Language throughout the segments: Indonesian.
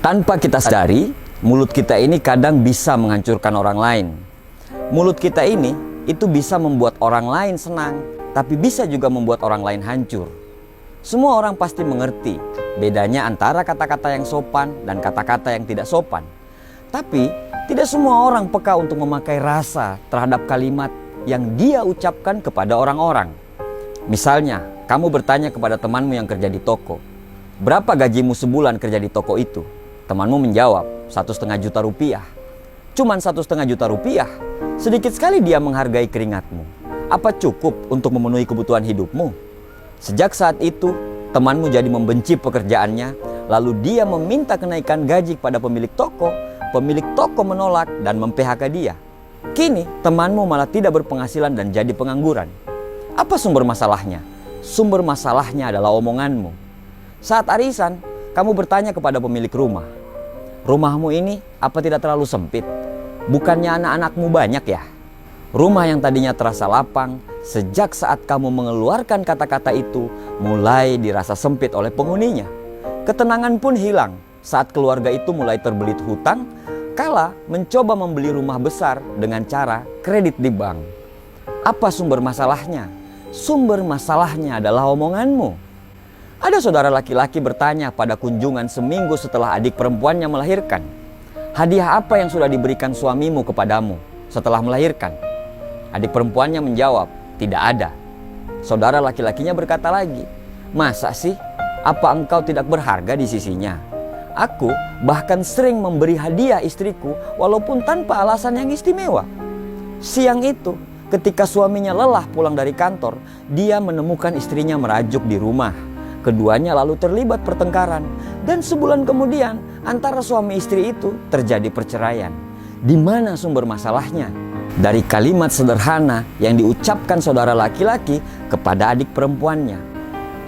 Tanpa kita sadari, mulut kita ini kadang bisa menghancurkan orang lain. Mulut kita ini itu bisa membuat orang lain senang, tapi bisa juga membuat orang lain hancur. Semua orang pasti mengerti bedanya antara kata-kata yang sopan dan kata-kata yang tidak sopan. Tapi tidak semua orang peka untuk memakai rasa terhadap kalimat yang dia ucapkan kepada orang-orang. Misalnya, kamu bertanya kepada temanmu yang kerja di toko, "Berapa gajimu sebulan kerja di toko itu?" Temanmu menjawab, "1,5 juta rupiah." Cuman 1,5 juta rupiah? Sedikit sekali dia menghargai keringatmu. Apa cukup untuk memenuhi kebutuhan hidupmu? Sejak saat itu, temanmu jadi membenci pekerjaannya, lalu dia meminta kenaikan gaji kepada pemilik toko menolak dan mem-PHK dia. Kini, temanmu malah tidak berpenghasilan dan jadi pengangguran. Apa sumber masalahnya? Sumber masalahnya adalah omonganmu. Saat arisan, kamu bertanya kepada pemilik rumah, "Rumahmu ini apa tidak terlalu sempit? Bukannya anak-anakmu banyak ya?" Rumah yang tadinya terasa lapang, sejak saat kamu mengeluarkan kata-kata itu, mulai dirasa sempit oleh penghuninya. Ketenangan pun hilang saat keluarga itu mulai terbelit hutang, kala mencoba membeli rumah besar dengan cara kredit di bank. Apa sumber masalahnya? Sumber masalahnya adalah omonganmu. Ada saudara laki-laki bertanya pada kunjungan seminggu setelah adik perempuannya melahirkan, "Hadiah apa yang sudah diberikan suamimu kepadamu setelah melahirkan?" Adik perempuannya menjawab, "Tidak ada." Saudara laki-lakinya berkata lagi, "Masa sih? Apa engkau tidak berharga di sisinya? Aku bahkan sering memberi hadiah istriku walaupun tanpa alasan yang istimewa." Siang itu, ketika suaminya lelah pulang dari kantor, dia menemukan istrinya merajuk di rumah. Keduanya lalu terlibat pertengkaran, dan sebulan kemudian antara suami istri itu terjadi perceraian. Di mana sumber masalahnya? Dari kalimat sederhana yang diucapkan saudara laki-laki kepada adik perempuannya.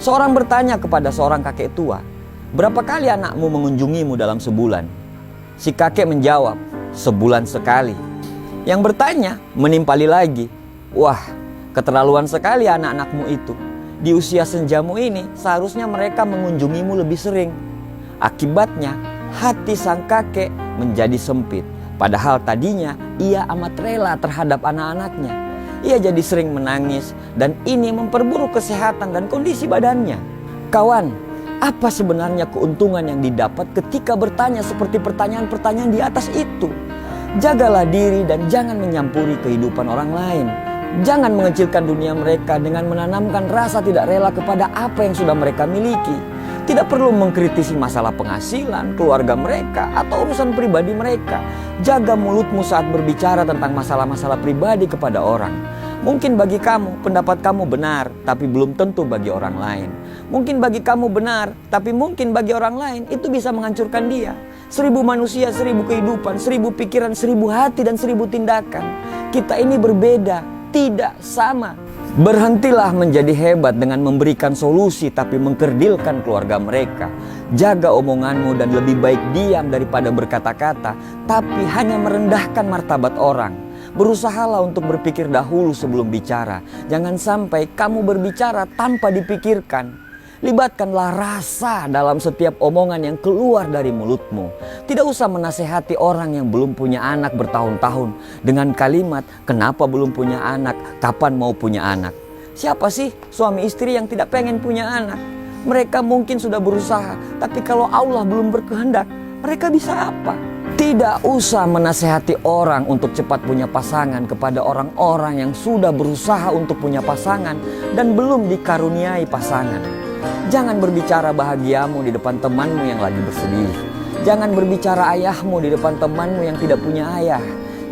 Seorang bertanya kepada seorang kakek tua, "Berapa kali anakmu mengunjungimu dalam sebulan?" Si kakek menjawab, "Sebulan sekali." Yang bertanya menimpali lagi, "Wah, keterlaluan sekali anak-anakmu itu. Di usia senjamu ini seharusnya mereka mengunjungimu lebih sering." Akibatnya hati sang kakek menjadi sempit. Padahal tadinya ia amat rela terhadap anak-anaknya. Ia jadi sering menangis dan ini memperburuk kesehatan dan kondisi badannya. Kawan, apa sebenarnya keuntungan yang didapat ketika bertanya seperti pertanyaan-pertanyaan di atas itu? Jagalah diri dan jangan menyampuri kehidupan orang lain. Jangan mengecilkan dunia mereka dengan menanamkan rasa tidak rela kepada apa yang sudah mereka miliki. Tidak perlu mengkritisi masalah penghasilan, keluarga mereka, atau urusan pribadi mereka. Jaga mulutmu saat berbicara tentang masalah-masalah pribadi kepada orang. Mungkin bagi kamu, pendapat kamu benar, tapi belum tentu bagi orang lain. Mungkin bagi kamu benar, tapi mungkin bagi orang lain itu bisa menghancurkan dia. 1000 manusia, 1000 kehidupan, 1000 pikiran, 1000 hati, dan 1000 tindakan. Kita ini berbeda, tidak sama. Berhentilah menjadi hebat dengan memberikan solusi tapi mengkerdilkan keluarga mereka. Jaga omonganmu dan lebih baik diam daripada berkata-kata tapi hanya merendahkan martabat orang. Berusahalah untuk berpikir dahulu sebelum bicara. Jangan sampai kamu berbicara tanpa dipikirkan. Libatkanlah rasa dalam setiap omongan yang keluar dari mulutmu. Tidak usah menasehati orang yang belum punya anak bertahun-tahun dengan kalimat, "Kenapa belum punya anak? Kapan mau punya anak?" Siapa sih suami istri yang tidak pengen punya anak? Mereka mungkin sudah berusaha, tapi kalau Allah belum berkehendak, mereka bisa apa? Tidak usah menasehati orang untuk cepat punya pasangan kepada orang-orang yang sudah berusaha untuk punya pasangan dan belum dikaruniai pasangan. Jangan berbicara bahagiamu di depan temanmu yang lagi bersedih. Jangan berbicara ayahmu di depan temanmu yang tidak punya ayah.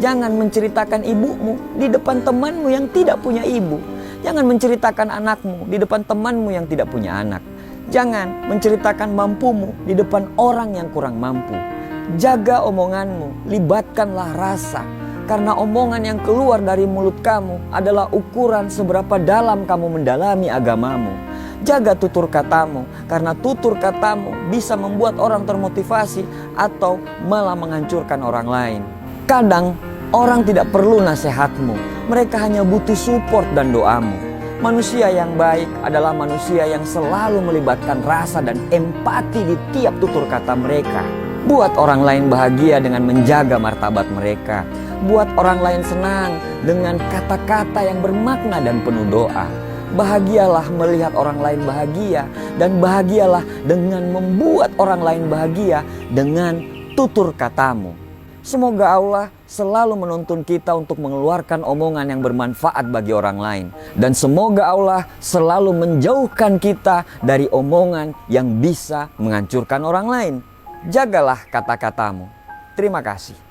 Jangan menceritakan ibumu di depan temanmu yang tidak punya ibu. Jangan menceritakan anakmu di depan temanmu yang tidak punya anak. Jangan menceritakan mampumu di depan orang yang kurang mampu. Jaga omonganmu, libatkanlah rasa. Karena omongan yang keluar dari mulut kamu adalah ukuran seberapa dalam kamu mendalami agamamu. Jaga tutur katamu, karena tutur katamu bisa membuat orang termotivasi atau malah menghancurkan orang lain. Kadang orang tidak perlu nasihatmu, mereka hanya butuh support dan doamu. Manusia yang baik adalah manusia yang selalu melibatkan rasa dan empati di tiap tutur kata mereka. Buat orang lain bahagia dengan menjaga martabat mereka. Buat orang lain senang dengan kata-kata yang bermakna dan penuh doa. Bahagialah melihat orang lain bahagia, dan bahagialah dengan membuat orang lain bahagia dengan tutur katamu. Semoga Allah selalu menuntun kita untuk mengeluarkan omongan yang bermanfaat bagi orang lain. Dan semoga Allah selalu menjauhkan kita dari omongan yang bisa menghancurkan orang lain. Jagalah kata-katamu. Terima kasih.